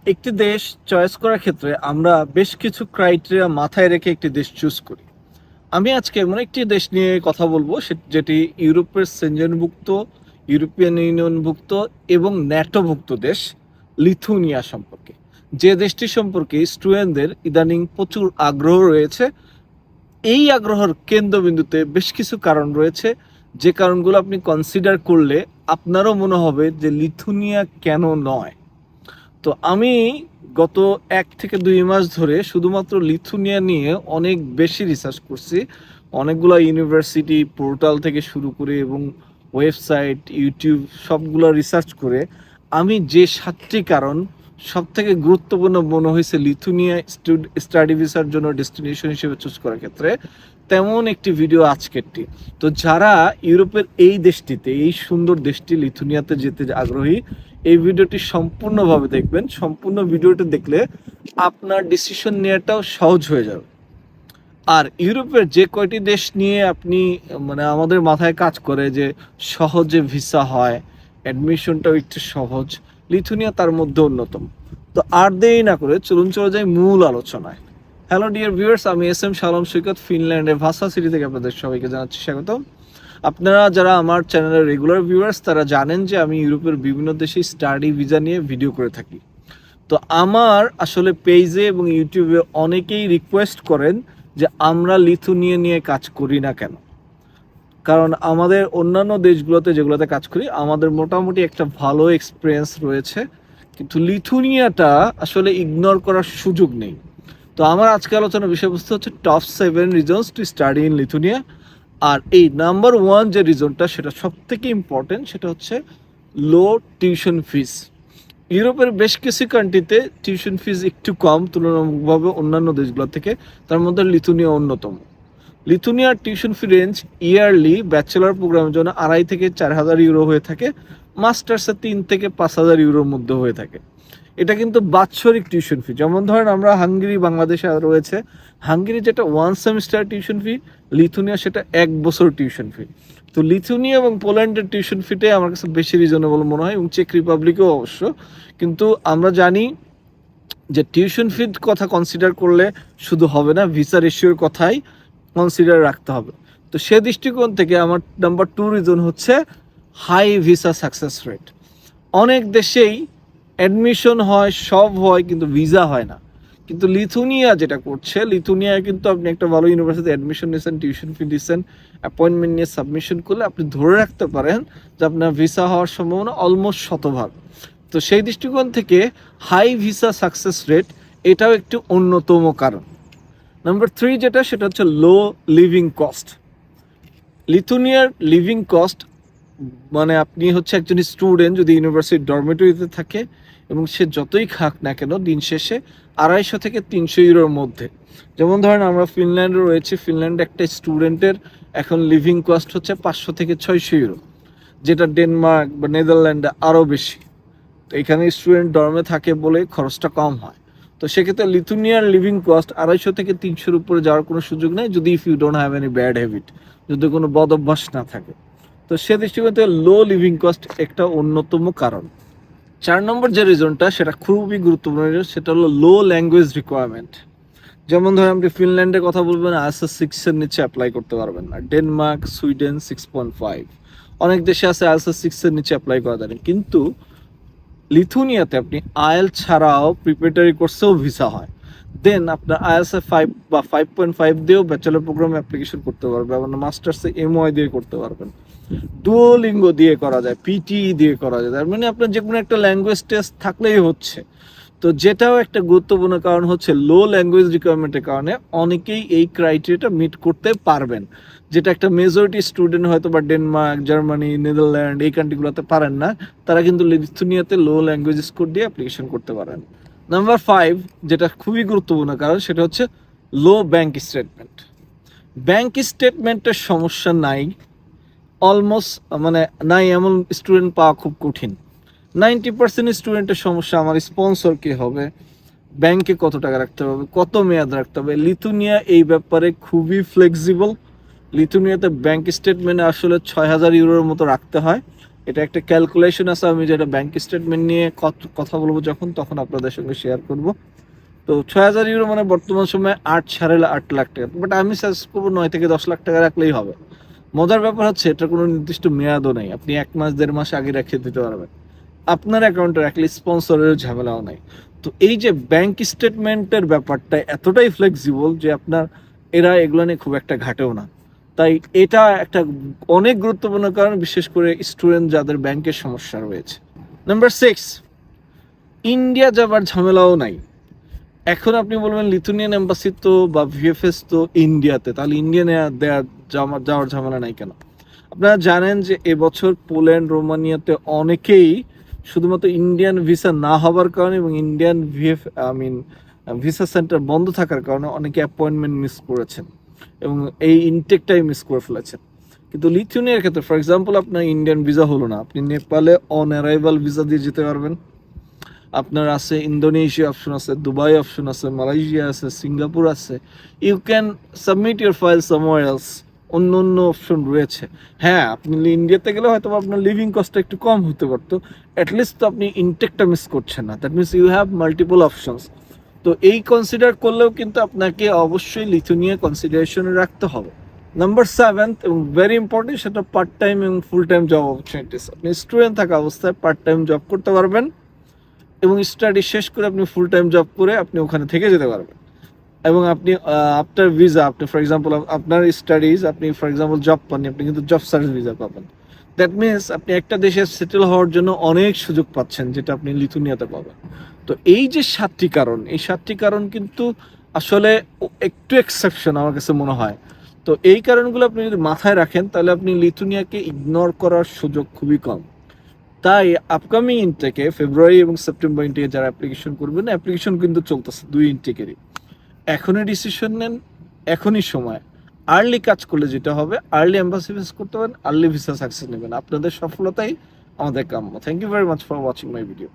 একটি দেশ চয়েস করার ক্ষেত্রে আমরা বেশ কিছু ক্রাইটেরিয়া মাথায় রেখে একটি দেশ চুজ করি। আমি আজকে এমন একটি দেশ নিয়ে কথা বলবো যেটি ইউরোপের সেনজেনভুক্ত, ইউরোপিয়ান ইউনিয়নভুক্ত এবং ন্যাটোভুক্ত দেশ, লিথুনিয়া সম্পর্কে। যে দেশটি সম্পর্কে স্টুডেন্টদের ইদানিং প্রচুর আগ্রহ রয়েছে। এই আগ্রহের কেন্দ্রবিন্দুতে বেশ কিছু কারণ রয়েছে, যে কারণগুলো আপনি কনসিডার করলে আপনারও মনে হবে যে লিথুনিয়া কেন নয়। তো আমি গত 1 থেকে 2 মাস ধরে শুধুমাত্র লিথুনিয়া নিয়ে অনেক বেশি রিসার্চ করছি। অনেকগুলো ইউনিভার্সিটি পোর্টাল থেকে শুরু করে এবং ওয়েবসাইট, ইউটিউব সবগুলো রিসার্চ করে আমি যে 7টি কারণ সবথেকে গুরুত্বপূর্ণ মনে হয়েছে লিথুনিয়া স্টাডি ভিসার জন্য ডেস্টিনেশন হিসেবে চুজ করার ক্ষেত্রে, তেমন একটি ভিডিও আজকেরটি। তো যারা ইউরোপের এই দেশটিতে, এই সুন্দর দেশটি লিথুনিয়াতে যেতে আগ্রহী, এই ভিডিওটি সম্পূর্ণভাবে দেখবেন। সম্পূর্ণ ভিডিওটি দেখলে আপনার ডিসিশন নেওয়াটাও সহজ হয়ে যাবে। আর ইউরোপের যে কয়টি দেশ নিয়ে আপনি আমাদের মাথায় কাজ করে যে সহজে ভিসা হয়, অ্যাডমিশনটাও একটু সহজ, লিথুনিয়া তার মধ্যে অন্যতম। তো আর দেরি না করে চলে যাই মূল আলোচনায়। হ্যালো ডিয়ার ভিউয়ার্স, আমি এস শালম সৈকত, ফিনল্যান্ডের ভাষা সিটি থেকে আপনাদের সবাইকে জানাচ্ছি স্বাগত। আপনারা যারা আমার চ্যানেলের রেগুলার ভিউয়ার্স তারা জানেন যে আমি ইউরোপের বিভিন্ন দেশে স্টাডি ভিসা নিয়ে ভিডিও করে থাকি। তো আমার আসলে পেজে এবং ইউটিউবে অনেকেই রিকোয়েস্ট করেন যে আমরা লিথুনিয়া নিয়ে কাজ করি না কেন। কারণ আমাদের অন্যান্য দেশগুলোতে যেগুলোতে কাজ করি আমাদের মোটামুটি একটা ভালো এক্সপিরিয়েন্স রয়েছে, কিন্তু লিথুনিয়াটা আসলে ইগনোর করার সুযোগ নেই। তো আমার আজকে আলোচনার বিষয়বস্তু হচ্ছে top 7 reasons to study in Lithuania. আর এই নাম্বার 1 যে রিজনটা, সেটা সব থেকে ইম্পর্টেন্ট, সেটা হচ্ছে লো টিউশন ফিস। ইউরোপের বেশ কিছু কান্ট্রিতে টিউশন ফিস একটু কম তুলনামূলকভাবে অন্যান্য দেশগুলো থেকে, তার মধ্যে লিথুনিয়া অন্যতম। লিথুনিয়ার tuition fee range yearly bachelor প্রোগ্রামের জন্য 2,500 থেকে 4,000 ইউরো হয়ে থাকে, মাস্টার্সে 3 থেকে 5,000 ইউরোর মধ্যে হয়ে থাকে। এটা কিন্তু বাৎসরিক টিউশন ফি। যেমন ধরেন আমরা হাঙ্গেরি, বাংলাদেশে রয়েছে, হাঙ্গেরি যেটা 1 সেমিস্টার টিউশন ফি, লিথুনিয়া সেটা 1 বছর টিউশন ফি। তো লিথুনিয়া এবং পোল্যান্ডের টিউশন ফিটাই আমার কাছে বেশি রিজনেবল মনে হয়, এবং চেক রিপাবলিকেও অবশ্য। কিন্তু আমরা জানি যে টিউশন ফির কথা কনসিডার করলে শুধু হবে না, ভিসা রেশিওর কথাই কনসিডার রাখতে হবে। তো সে দৃষ্টিকোণ থেকে আমার নাম্বার 2 রিজন হচ্ছে হাই ভিসা সাকসেস রেট। অনেক দেশেই অ্যাডমিশন হয়, সব হয়, কিন্তু ভিসা হয় না। কিন্তু লিথুনিয়া যেটা করছে, লিথুনিয়ায় কিন্তু আপনি একটা ভালো ইউনিভার্সিটিতে অ্যাডমিশন নিয়েছেন, টিউশন ফি দিচ্ছেন, অ্যাপয়েন্টমেন্ট নিয়ে সাবমিশন করলে আপনি ধরে রাখতে পারেন যে আপনার ভিসা হওয়ার সম্ভাবনা অলমোস্ট 100%। তো সেই দৃষ্টিকোণ থেকে হাই ভিসা সাকসেস রেট এটাও একটি অন্যতম কারণ। নাম্বার 3 যেটা, সেটা হচ্ছে লো লিভিং কস্ট। লিথুনিয়ার লিভিং কস্ট আপনি হচ্ছে একজন স্টুডেন্ট যদি ইউনিভার্সিটির ডরমেটরিতে থাকে এবং সে যতই খাক না কেন, দিন শেষে 250 থেকে 300 ইউরোর মধ্যে। যেমন ধরেন আমরা ফিনল্যান্ডে রয়েছে, ফিনল্যান্ডে একটা স্টুডেন্টের এখন লিভিং কস্ট হচ্ছে 500 থেকে 600 ইউরো, যেটা ডেনমার্ক বা নেদারল্যান্ডে আরও বেশি। তো এখানে স্টুডেন্ট ডর্মে থাকে বলে খরচটা কম হয়। তো সেক্ষেত্রে লিথুনিয়ার লিভিং কস্ট 250 থেকে 300-র উপরে যাওয়ার কোনো সুযোগ নেই, যদি if you don't have any bad habit, যদি কোনো বদ অভ্যাস না থাকে। তো সে দৃষ্টিকোণ থেকে লো লিভিং কস্ট একটা অন্যতম কারণ। 4 নম্বর যে রিজনটা, সেটা খুবই গুরুত্বপূর্ণ, সেটা হলো লো ল্যাঙ্গুয়েজ রিকোয়ারমেন্ট। যেমন ধরেন আপনি ফিনল্যান্ডের কথা বলবেন, IELTS 6-এর নিচে অ্যাপ্লাই করতে পারবেন না। ডেনমার্ক, সুইডেন 6.5, অনেক দেশে আছে IELTS 6-এর নিচে অ্যাপ্লাই করা যায়। কিন্তু লিথুনিয়াতে আপনি IELTS ছাড়াও প্রিপারেটরি কোর্সেও ভিসা হয়। দেন আপনার IELTS 5 বা 5.5 দিয়েও ব্যাচেলর প্রোগ্রামে অ্যাপ্লিকেশন করতে পারবেন, আপনার মাস্টার্সে MOI দিয়ে করতে পারবেন, ডুওলিঙ্গো দিয়ে করা যায়, PTE দিয়ে করা যায়। তার মানে আপনার যে কোনো একটা ল্যাঙ্গুয়েজ টেস্ট থাকলেই হচ্ছে। তো যেটাও একটা গুরুত্বপূর্ণ কারণ হচ্ছে লো ল্যাঙ্গুয়েজ রিকোয়ারমেন্টের কারণে অনেকেই এই ক্রাইটেরিয়াটা মিট করতে পারবেন, যেটা একটা মেজরিটি স্টুডেন্ট হয়তো বা ডেনমার্ক, জার্মানি, নেদারল্যান্ড এই কান্ট্রিগুলোতে পারেন না, তারা কিন্তু লিথুনিয়াতে লো ল্যাঙ্গুয়েজ স্কোর দিয়ে অ্যাপ্লিকেশন করতে পারেন। নাম্বার 5 যেটা খুবই গুরুত্বপূর্ণ কারণ, সেটা হচ্ছে লো ব্যাংক স্টেটমেন্ট। ব্যাংক স্টেটমেন্টের সমস্যা নাই, অলমোস্ট নাই এমন স্টুডেন্ট পাওয়া খুব কঠিন। 90% স্টুডেন্টের সমস্যা আমার স্পন্সর কে হবে, ব্যাংকে কত টাকা রাখতে হবে, কত মেয়াদ রাখতে হবে। লিথুনিয়া এই ব্যাপারে খুবই ফ্লেক্সিবল। লিথুনিয়াতে ব্যাংক স্টেটমেন্টে আসলে 6,000 ইউরোর মতো রাখতে হয়, এটা একটা ক্যালকুলেশন আছে, আমি যেটা ব্যাংক স্টেটমেন্ট নিয়ে কথা বলবো তখন আপনাদের সঙ্গে শেয়ার করব। তো 6,000 ইউরো মানে বর্তমান সময়ে 8.5 লাখ টাকা, বাট আমি সাজেস্ট করবো 9 থেকে 10 লাখ টাকা রাখলেই হবে। মজার ব্যাপার হচ্ছে এটার কোনো নির্দিষ্ট মেয়াদও নেই, আপনি 1 মাস 1.5 মাস আগে রেখে দিতে পারবেন, আপনার অ্যাকাউন্টে রাখলে স্পন্সরের ঝামেলাও নাই। তো এই যে ব্যাংক স্টেটমেন্টের ব্যাপারটা এতটাই ফ্লেক্সিবল যে আপনার এগুলো নিয়ে খুব একটা ঘাটেও না। তাই এটা একটা অনেক গুরুত্বপূর্ণ কারণ, বিশেষ করে স্টুডেন্ট যাদের ব্যাংকের সমস্যা রয়েছে। নাম্বার 6, ইন্ডিয়া যাবার ঝামেলাও নাই। এখন আপনি বলবেন লিথুনিয়ান এম্বাসি তো বা ভিএফএস তো ইন্ডিয়াতে, তাহলে ইন্ডিয়া যাওয়ার ঝামেলা নাই কেন? আপনারা জানেন যে এবছর পোল্যান্ড রোমানিয়াতে অনেকেই শুধুমাত্র ইন্ডিয়ান ভিসা না হবার কারণে এবং ইন্ডিয়ান ভিসা সেন্টার বন্ধ থাকার কারণে অনেকে অ্যাপয়েন্টমেন্ট মিস করেছেন এবং এই ইনটেকটাই মিস করে ফেলেছেন। কিন্তু লিথুনিয়ার ক্ষেত্রে ফর এক্সাম্পল আপনার ইন্ডিয়ান ভিসা হলো না, আপনি নেপালে অন অ্যারাইভাল ভিসা দিয়ে যেতে পারবেন। আপনার আছে ইন্দোনেশিয়া অপশন আছে, দুবাই অপশন আছে, মালয়েশিয়া আছে, সিঙ্গাপুর আছে। You can submit your file somewhere else, অন্য অন্য অপশন রয়েছে। হ্যাঁ, আপনি ইন্ডিয়াতে গেলে হয়তো আপনার লিভিং কস্টটা একটু কম হতে পারতো, অ্যাটলিস্ট তো আপনি ইনটেকটা মিস করছেন না। That means you have multiple options. তো এই কনসিডার করলেও কিন্তু আপনাকে অবশ্যই লিথুনিয়া কনসিডারেশনে রাখতে হবে। নাম্বার 7 এবং ভেরি ইম্পর্টেন্ট, সেটা পার্ট টাইম এবং ফুল টাইম জব অপরচুনিটিস। আপনি স্টুডেন্ট থাকা অবস্থায় পার্ট টাইম জব করতে পারবেন এবং স্টাডি শেষ করে আপনি ফুল টাইম জব করে আপনি ওখানে থেকে যেতে পারবেন। এবং আপনি আফটার ভিসা, আপনি ফর এক্সাম্পল আপনার স্টাডিজ, আপনি ফর এক্সাম্পল জব পাননি, আপনি কিন্তু জব সার্ভিস ভিসা পাবেন। দ্যাট মিনস আপনি একটা দেশে সেটেল হওয়ার জন্য অনেক সুযোগ পাচ্ছেন, যেটা আপনি লিথুনিয়াতে পাবেন। তো এই যে 7টি কারণ, এই 7টি কারণ কিন্তু আসলে একটু এক্সেপশন আমার কাছে মনে হয়। তো এই কারণগুলো আপনি যদি মাথায় রাখেন তাহলে আপনি লিথুনিয়াকে ইগনোর করার সুযোগ খুবই কম। তাই আপকামিং ইনটেকে ফেব্রুয়ারি এবং সেপ্টেম্বর ইনটেকে যারা অ্যাপ্লিকেশন করবেন, অ্যাপ্লিকেশন কিন্তু চলতেছে 2 ইনটেকেরই। এখনই ডিসিশন নেন, এখনই সময়। আর্লি কাজ করলে যেটা হবে, আর্লি এম্বাসি ফেস করতে পারেন, আর্লি ভিসা সাকসেস নেবেন। আপনাদের সফলতাই আমাদের কাম্য। Thank you very much for watching my video.